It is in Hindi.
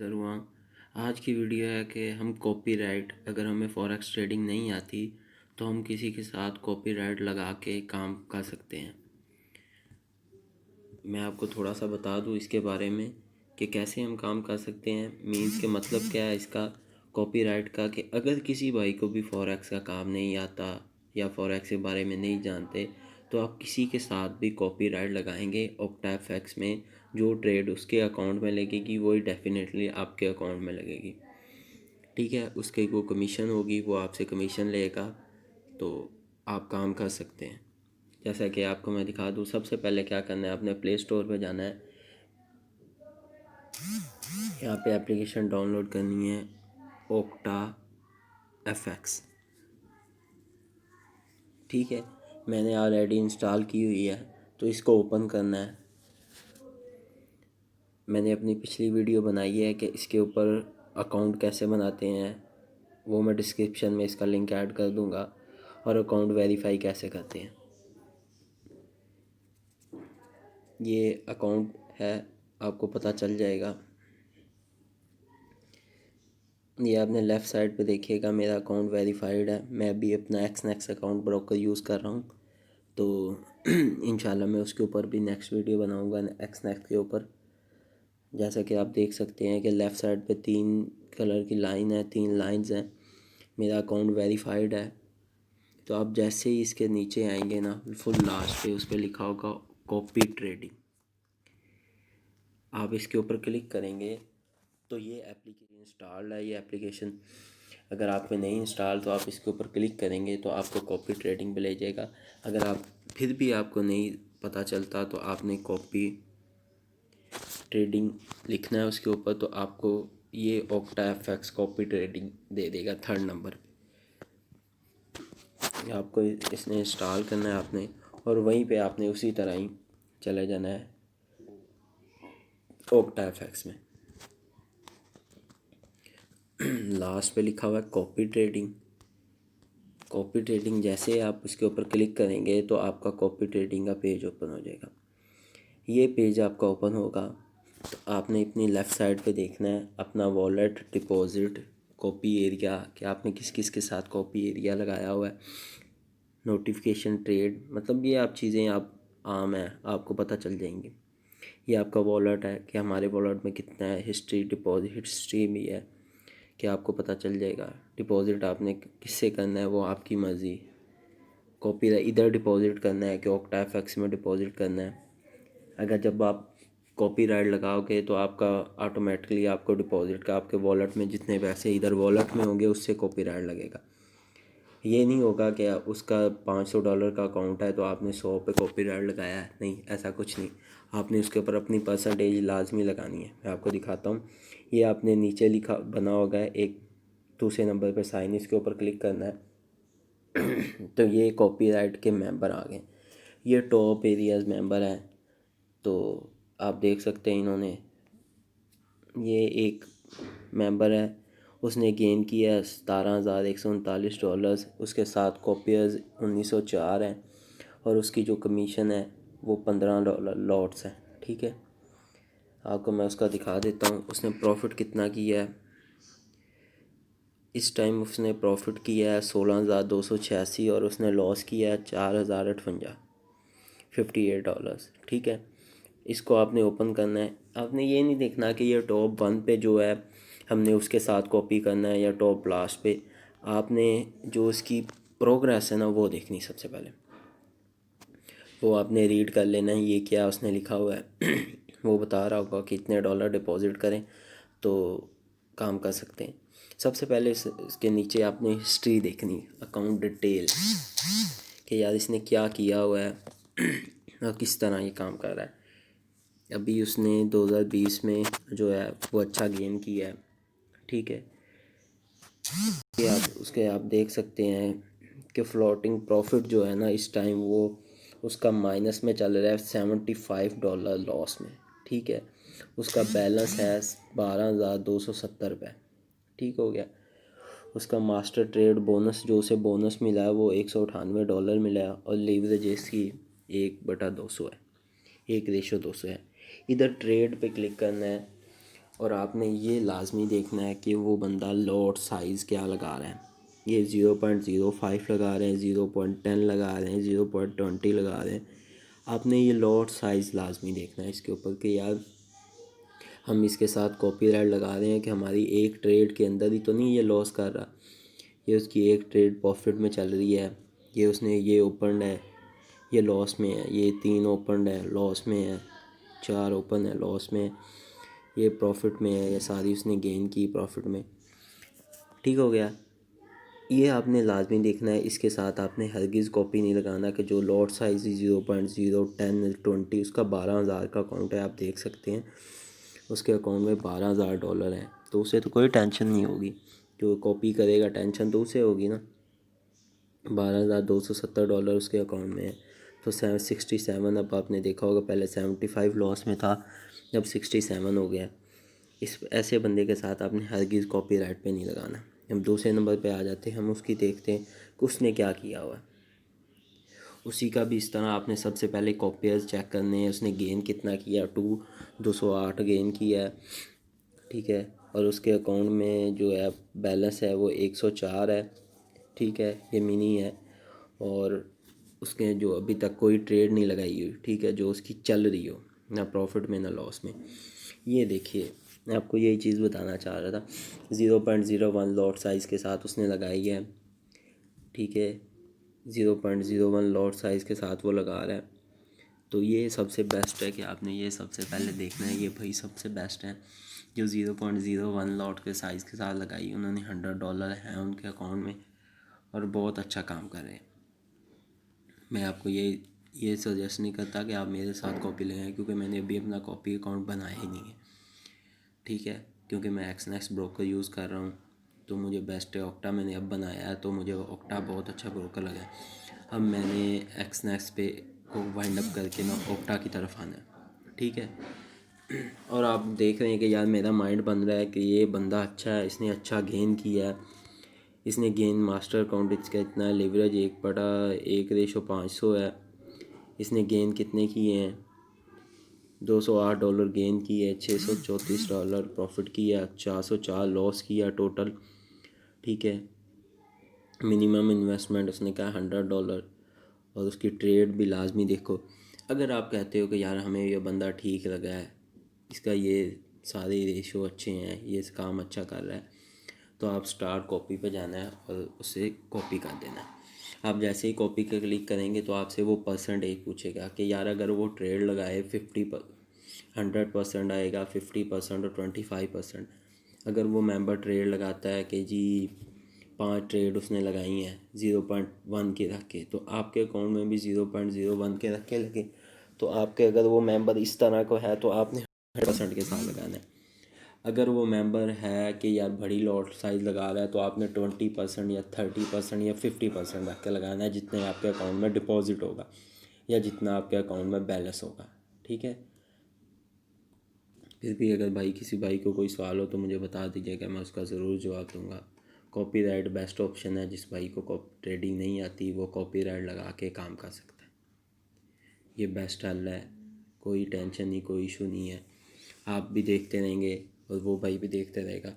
ज़रूर। आज की वीडियो है कि हम कॉपीराइट, अगर हमें फॉरेक्स ट्रेडिंग नहीं आती तो हम किसी के साथ कॉपीराइट लगा के काम कर सकते हैं। मैं आपको थोड़ा सा बता दूं इसके बारे में कि कैसे हम काम कर सकते हैं। मीन्स के मतलब क्या है इसका कॉपीराइट का, कि अगर किसी भाई को भी फॉरेक्स का काम नहीं आता या फॉरेक्स के बारे में नहीं जानते तो आप किसी के साथ भी कॉपीराइट लगाएंगे ऑक्टाफैक्स में, जो ट्रेड उसके अकाउंट में लगेगी वही डेफिनेटली आपके अकाउंट में लगेगी। ठीक है, उसकी वो कमीशन होगी, वो आपसे कमीशन लेगा, तो आप काम कर सकते हैं। जैसा कि आपको मैं दिखा दूँ, सबसे पहले क्या करना है, आपने प्ले स्टोर पे जाना है। यहाँ पे एप्लीकेशन डाउनलोड करनी है ओक्टा एफएक्स। ठीक है, मैंने ऑलरेडी इंस्टॉल की हुई है, तो इसको ओपन करना है। मैंने अपनी पिछली वीडियो बनाई है कि इसके ऊपर अकाउंट कैसे बनाते हैं, वो मैं डिस्क्रिप्शन में इसका लिंक ऐड कर दूंगा, और अकाउंट वेरीफाई कैसे करते हैं। ये अकाउंट है, आपको पता चल जाएगा। ये आपने लेफ़्ट साइड पे देखिएगा, मेरा अकाउंट वेरीफाइड है। मैं भी अपना एक्सनेक्स अकाउंट ब्रोकर यूज़ कर रहा हूँ, तो इंशाल्लाह मैं उसके ऊपर भी नेक्स्ट वीडियो बनाऊँगा एक्सनेक्स के ऊपर। जैसा कि आप देख सकते हैं कि लेफ़्ट साइड पे 3 कलर की लाइन है, 3 लाइंस हैं। मेरा अकाउंट वेरीफाइड है। तो आप जैसे ही इसके नीचे आएंगे ना, फुल लास्ट पे उस पर लिखा होगा कॉपी ट्रेडिंग, आप इसके ऊपर क्लिक करेंगे तो ये एप्लीकेशन इंस्टॉल्ड है। ये एप्लीकेशन अगर आप में नहीं इंस्टॉल तो आप इसके ऊपर क्लिक करेंगे तो आपको कॉपी ट्रेडिंग पे ले जाएगा। अगर आप फिर भी आपको नहीं पता चलता तो आपने कॉपी ट्रेडिंग लिखना है उसके ऊपर, तो आपको ये ओक्टा एफएक्स कॉपी ट्रेडिंग दे देगा 3rd नंबर पे। आपको इसने इंस्टॉल करना है आपने, और वहीं पे आपने उसी तरह ही चले जाना है ओक्टा एफएक्स में। लास्ट पे लिखा हुआ है कॉपी ट्रेडिंग। कॉपी ट्रेडिंग जैसे आप उसके ऊपर क्लिक करेंगे तो आपका कॉपी ट्रेडिंग का पेज ओपन हो जाएगा। ये पेज आपका ओपन होगा तो आपने अपनी लेफ़्ट साइड पे देखना है अपना वॉलेट, डिपॉजिट, कॉपी एरिया, कि आपने किस किस के साथ कॉपी एरिया लगाया हुआ है, नोटिफिकेशन ट्रेड, मतलब ये आप चीज़ें आप आम है, आपको पता चल जाएंगी। ये आपका वॉलेट है कि हमारे वॉलेट में कितना है, हिस्ट्री, डिपॉजिट हिस्ट्री भी है कि आपको पता चल जाएगा। डिपॉजिट आपने किससे करना है वो आपकी मर्ज़ी। कॉपी इधर डिपॉजिट करना है कि ऑक्टाफैक्स में डिपॉजिट करना है। अगर जब आप कॉपीराइट लगाओगे तो आपका ऑटोमेटिकली आपको डिपॉजिट का, आपके वॉलेट में जितने पैसे इधर वॉलेट में होंगे उससे कॉपीराइट लगेगा। ये नहीं होगा कि उसका $500 का अकाउंट है तो आपने 100 पे कॉपीराइट लगाया है, नहीं, ऐसा कुछ नहीं। आपने उसके ऊपर अपनी परसेंटेज लाजमी लगानी है। मैं आपको दिखाता हूँ। ये आपने नीचे लिखा बना होगा एक दूसरे नंबर पे साइन, इसके ऊपर क्लिक करना है। तो ये कॉपीराइट के मेंबर आ गए, ये टॉप एरियाज़ मेंबर हैं। तो आप देख सकते हैं इन्होंने, ये एक मेंबर है, उसने गेन किया है $17,139। उसके साथ कॉपियर्स 1904 हैं, और उसकी जो कमीशन है वो $15 लॉट्स हैं। ठीक है, आपको मैं उसका दिखा देता हूँ उसने प्रॉफिट कितना किया है। इस टाइम उसने प्रॉफिट किया है 16,286, और उसने लॉस किया है 4,058, $58। ठीक है, इसको आपने ओपन करना है। आपने ये नहीं देखना कि ये टॉप 1 पे जो है हमने उसके साथ कॉपी करना है या टॉप लास्ट पे। आपने जो इसकी प्रोग्रेस है ना वो देखनी सबसे पहले, वो आपने रीड कर लेना है। ये क्या उसने लिखा हुआ है वो बता रहा होगा कि इतने डॉलर डिपॉजिट करें तो काम कर सकते हैं। सबसे पहले इसके नीचे आपने हिस्ट्री देखनी, अकाउंट डिटेल, कि यार इसने क्या किया हुआ है और किस तरह ये काम कर रहा है। अभी उसने 2020 में जो है वो अच्छा गेन किया है। ठीक है, ये आप उसके आप देख सकते हैं कि फ्लोटिंग प्रॉफिट जो है ना इस टाइम वो उसका माइनस में चल रहा है, $75 लॉस में। ठीक है, उसका बैलेंस है 12,270 रुपये। ठीक हो गया। उसका मास्टर ट्रेड बोनस जो उसे बोनस मिला है वो $198 मिला है, और लीवरेज इसकी 1/200 है, 1:200 है। इधर ट्रेड पे क्लिक करना है, और आपने ये लाजमी देखना है कि वो बंदा लॉट साइज़ क्या लगा रहा है। ये 0.05 लगा रहे हैं, 0.10 लगा रहे हैं, 0.20 लगा रहे हैं। आपने ये लॉट साइज़ लाजमी देखना है इसके ऊपर कि यार हम इसके साथ कॉपीराइट लगा रहे हैं कि हमारी एक ट्रेड के अंदर ही तो नहीं ये लॉस कर रहा, ये उसकी एक ट्रेड प्रॉफिट में चल रही है, ये उसने ये ओपन है ये लॉस में है, ये 3 ओपन है लॉस में है, 4 ओपन है लॉस में, ये प्रॉफिट में है, ये सारी उसने गेन की प्रॉफिट में। ठीक हो गया। ये आपने लाजमी देखना है। इसके साथ आपने हरगिज़ कॉपी नहीं लगाना कि जो लॉट साइज़ 0.0 10 20 उसका 12,000 का अकाउंट है, आप देख सकते हैं उसके अकाउंट में $12,000 हैं, तो उसे तो कोई टेंशन नहीं होगी। जो कॉपी करेगा टेंशन तो उसे होगी ना। $12,270 उसके अकाउंट में है, तो 67। अब आपने देखा होगा पहले 75 लॉस में था, अब 67 हो गया। इस ऐसे बंदे के साथ आपने हरगिज़ कॉपीराइट पे नहीं लगाना। हम दूसरे नंबर पे आ जाते हैं, हम उसकी देखते हैं कि उसने क्या किया हुआ है। उसी का भी इस तरह आपने सबसे पहले कॉपियर्स चेक करने हैं, उसने गेन कितना किया। 208 गेन किया है, ठीक है। और उसके अकाउंट में जो है बैलेंस है वो 104 है, ठीक है, ये मिनी है। और उसके जो अभी तक कोई ट्रेड नहीं लगाई हुई, ठीक है, जो उसकी चल रही हो, ना प्रॉफिट में ना लॉस में। ये देखिए, मैं आपको यही चीज़ बताना चाह रहा था। 0.01 लॉट साइज़ के साथ उसने लगाई है, ठीक है, 0.01 लॉट साइज़ के साथ वो लगा रहा है। तो ये सबसे बेस्ट है कि आपने ये सबसे पहले देखना है। ये भाई सबसे बेस्ट है जो 0.01 लॉट के साइज़ के साथ लगाई। उन्होंने $100 हैं उनके अकाउंट में और बहुत अच्छा काम कर रहे हैं। मैं आपको ये सजेस्ट नहीं करता कि आप मेरे साथ कॉपी लगाएं, क्योंकि मैंने अभी अपना कॉपी अकाउंट बनाया ही नहीं है, ठीक है, क्योंकि मैं एक्सनेक्स ब्रोकर यूज़ कर रहा हूँ। तो मुझे बेस्ट है ओक्टा मैंने अब बनाया है, तो मुझे ओक्टा बहुत अच्छा ब्रोकर लगा है। अब मैंने एक्सनेक्स पे को वाइंड अप करके ना ओक्टा की तरफ आना है, ठीक है। और आप देख रहे हैं कि यार मेरा माइंड बन रहा है कि ये बंदा अच्छा है, इसने अच्छा गेन किया है, इसने गेन मास्टर अकाउंट इसका इतना है, लिवरेज 1/1/500 है। इसने गेन कितने किए हैं, $208 गेन किए, $634 प्रॉफिट किया, 404 लॉस किया टोटल, ठीक है। मिनिमम इन्वेस्टमेंट उसने कहा $100। और उसकी ट्रेड भी लाजमी देखो। अगर आप कहते हो कि यार हमें ये बंदा ठीक लगा है, इसका ये सारे रेशो अच्छे हैं, ये काम अच्छा कर रहा है, तो आप स्टार्ट कॉपी पे जाना है और उसे कॉपी कर देना है। आप जैसे ही कॉपी का क्लिक करेंगे तो आपसे वो परसेंटेज पूछेगा कि यार अगर वो ट्रेड लगाए 100% आएगा, 50% और 25%। अगर वो मेंबर ट्रेड लगाता है कि जी 5 ट्रेड उसने लगाई हैं 0.1 के रख के, तो आपके अकाउंट में भी 0.01 के रख के लगे। तो आपके अगर वो मेंबर इस तरह को है तो आपने 100% के साथ लगाना है। अगर वो मेंबर है कि यार बड़ी लॉट साइज़ लगा रहा है तो आपने 20% या 30% या 50% रख के लगाना है, जितने आपके अकाउंट में डिपॉजिट होगा या जितना आपके अकाउंट में बैलेंस होगा, ठीक है। फिर भी अगर भाई किसी भाई को कोई सवाल हो तो मुझे बता दीजिएगा, मैं उसका ज़रूर जवाब दूंगा। कॉपीराइट बेस्ट ऑप्शन है, जिस भाई को ट्रेडिंग नहीं आती वो कॉपीराइट लगा के काम कर सकता है। ये बेस्ट हल है, कोई टेंशन नहीं, कोई इशू नहीं है। आप भी देखते रहेंगे और वो भाई भी देखते रहेगा।